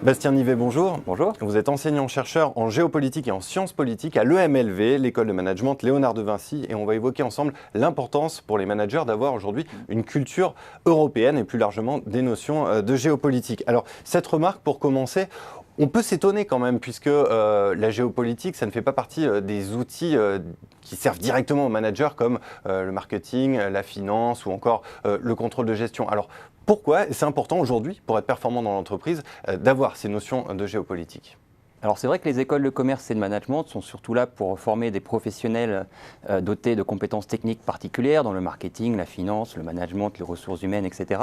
Bastien Nivet, bonjour. Bonjour. Vous êtes enseignant-chercheur en géopolitique et en sciences politiques à l'EMLV, l'école de management Léonard de Vinci, et on va évoquer ensemble l'importance pour les managers d'avoir aujourd'hui une culture européenne et plus largement des notions de géopolitique. Alors, cette remarque, pour commencer, on peut s'étonner quand même, puisque la géopolitique, ça ne fait pas partie des outils qui servent directement aux managers, comme le marketing, la finance ou encore le contrôle de gestion. Alors, pourquoi c'est important aujourd'hui, pour être performant dans l'entreprise, d'avoir ces notions de géopolitique ? Alors c'est vrai que les écoles de commerce et de management sont surtout là pour former des professionnels dotés de compétences techniques particulières dans le marketing, la finance, le management, les ressources humaines, etc.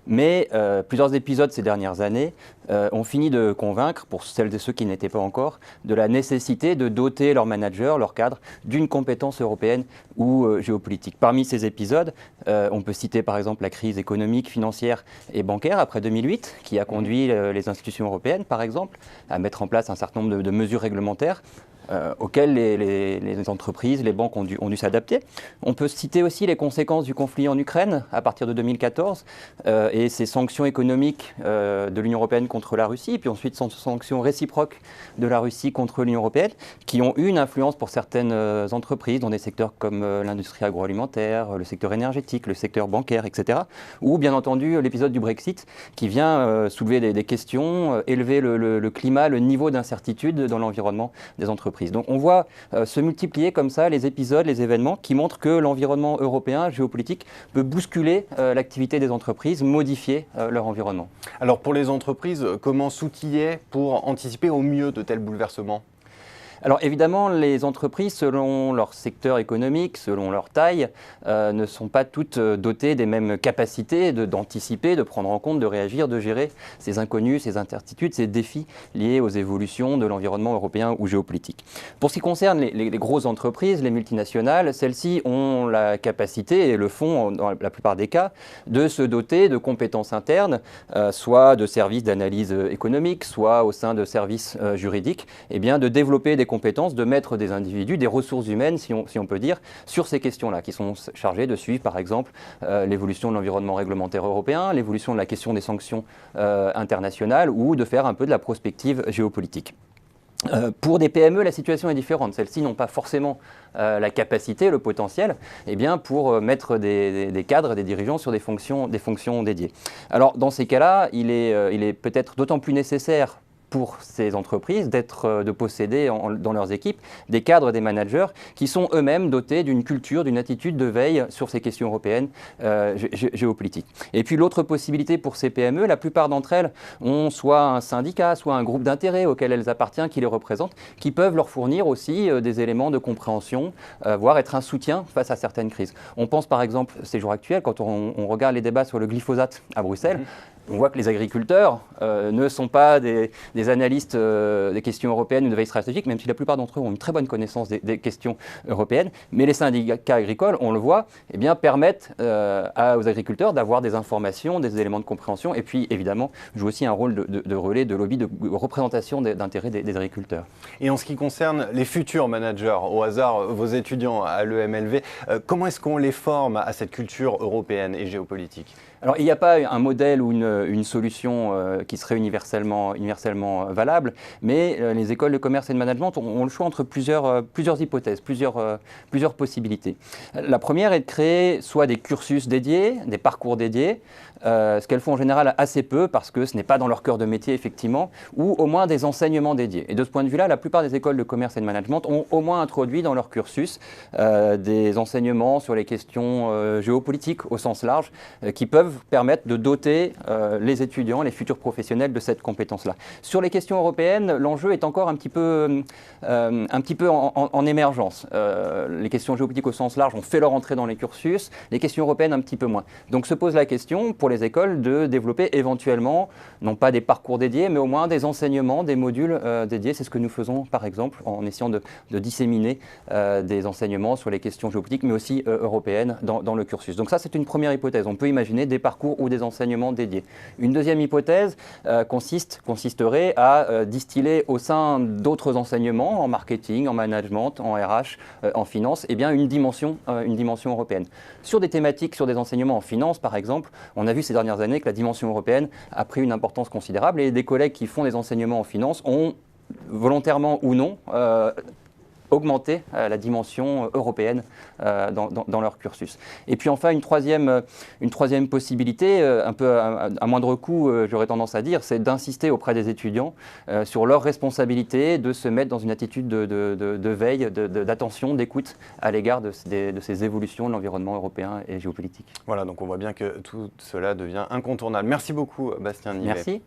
Mais plusieurs épisodes ces dernières années ont fini de convaincre, pour celles et ceux qui n'étaient pas encore, de la nécessité de doter leurs managers, leurs cadres, d'une compétence européenne ou géopolitique. Parmi ces épisodes, on peut citer par exemple la crise économique, financière et bancaire après 2008, qui a conduit les institutions européennes, par exemple, à mettre en place un certain nombre de mesures réglementaires auxquelles les entreprises, les banques ont dû s'adapter. On peut citer aussi les conséquences du conflit en Ukraine à partir de 2014 et ces sanctions économiques de l'Union européenne contre la Russie, puis ensuite sanctions réciproques de la Russie contre l'Union européenne, qui ont eu une influence pour certaines entreprises dans des secteurs comme l'industrie agroalimentaire, le secteur énergétique, le secteur bancaire, etc. Ou bien entendu l'épisode du Brexit qui vient soulever des questions, élever le climat, le niveau d'incertitude dans l'environnement des entreprises. Donc on voit se multiplier comme ça les épisodes, les événements qui montrent que l'environnement européen, géopolitique, peut bousculer l'activité des entreprises, modifier leur environnement. Alors pour les entreprises, comment s'outiller pour anticiper au mieux de tels bouleversements ? Alors évidemment, les entreprises, selon leur secteur économique, selon leur taille, ne sont pas toutes dotées des mêmes capacités d'anticiper, de prendre en compte, de réagir, de gérer ces inconnus, ces incertitudes, ces défis liés aux évolutions de l'environnement européen ou géopolitique. Pour ce qui concerne les grosses entreprises, les multinationales, celles-ci ont la capacité, et le font dans la plupart des cas, de se doter de compétences internes, soit de services d'analyse économique, soit au sein de services juridiques, et bien de développer des compétences, de mettre des individus, des ressources humaines, si on peut dire, sur ces questions-là, qui sont chargées de suivre, par exemple, l'évolution de l'environnement réglementaire européen, l'évolution de la question des sanctions internationales, ou de faire un peu de la prospective géopolitique. Pour des PME, la situation est différente. Celles-ci n'ont pas forcément la capacité, le potentiel, pour mettre des cadres, des dirigeants sur des fonctions dédiées. Alors, dans ces cas-là, il est peut-être d'autant plus nécessaire pour ces entreprises de posséder dans leurs équipes des cadres, des managers qui sont eux-mêmes dotés d'une culture, d'une attitude de veille sur ces questions européennes géopolitiques. Et puis l'autre possibilité pour ces PME, la plupart d'entre elles ont soit un syndicat, soit un groupe d'intérêt auquel elles appartiennent, qui les représentent, qui peuvent leur fournir aussi des éléments de compréhension, voire être un soutien face à certaines crises. On pense par exemple, ces jours actuels, quand on regarde les débats sur le glyphosate à Bruxelles, on voit que les agriculteurs ne sont pas des analystes des questions européennes ou de veille stratégique, même si la plupart d'entre eux ont une très bonne connaissance des questions européennes. Mais les syndicats agricoles, on le voit, permettent aux agriculteurs d'avoir des informations, des éléments de compréhension, et puis évidemment jouent aussi un rôle de relais, de lobby, de représentation d'intérêts des agriculteurs. Et en ce qui concerne les futurs managers, au hasard, vos étudiants à l'EMLV, comment est-ce qu'on les forme à cette culture européenne et géopolitique ? Alors, il n'y a pas un modèle ou une solution qui serait universellement valable, mais les écoles de commerce et de management ont le choix entre plusieurs hypothèses, plusieurs possibilités. La première est de créer soit des cursus dédiés, des parcours dédiés, ce qu'elles font en général assez peu parce que ce n'est pas dans leur cœur de métier, effectivement, ou au moins des enseignements dédiés. Et de ce point de vue-là, la plupart des écoles de commerce et de management ont au moins introduit dans leur cursus des enseignements sur les questions géopolitiques au sens large qui peuvent permettre de doter les étudiants, les futurs professionnels de cette compétence-là. Sur les questions européennes, l'enjeu est encore un petit peu en émergence. Les questions géopolitiques au sens large ont fait leur entrée dans les cursus, les questions européennes un petit peu moins. Donc se pose la question pour les écoles de développer éventuellement, non pas des parcours dédiés, mais au moins des enseignements, des modules dédiés. C'est ce que nous faisons par exemple en essayant de disséminer des enseignements sur les questions géopolitiques, mais aussi européennes dans le cursus. Donc ça, c'est une première hypothèse. On peut imaginer des parcours ou des enseignements dédiés. Une deuxième hypothèse consisterait à distiller au sein d'autres enseignements, en marketing, en management, en RH, en finance, eh bien une dimension européenne. Sur des thématiques, sur des enseignements en finance par exemple, on a vu ces dernières années que la dimension européenne a pris une importance considérable et des collègues qui font des enseignements en finance ont, volontairement ou non, augmenter la dimension européenne dans leur cursus. Et puis enfin, une troisième possibilité, un peu à moindre coût, j'aurais tendance à dire, c'est d'insister auprès des étudiants sur leur responsabilité de se mettre dans une attitude de veille, d'attention, d'écoute à l'égard de ces évolutions de l'environnement européen et géopolitique. Voilà, donc on voit bien que tout cela devient incontournable. Merci beaucoup, Bastien Nivet. Merci.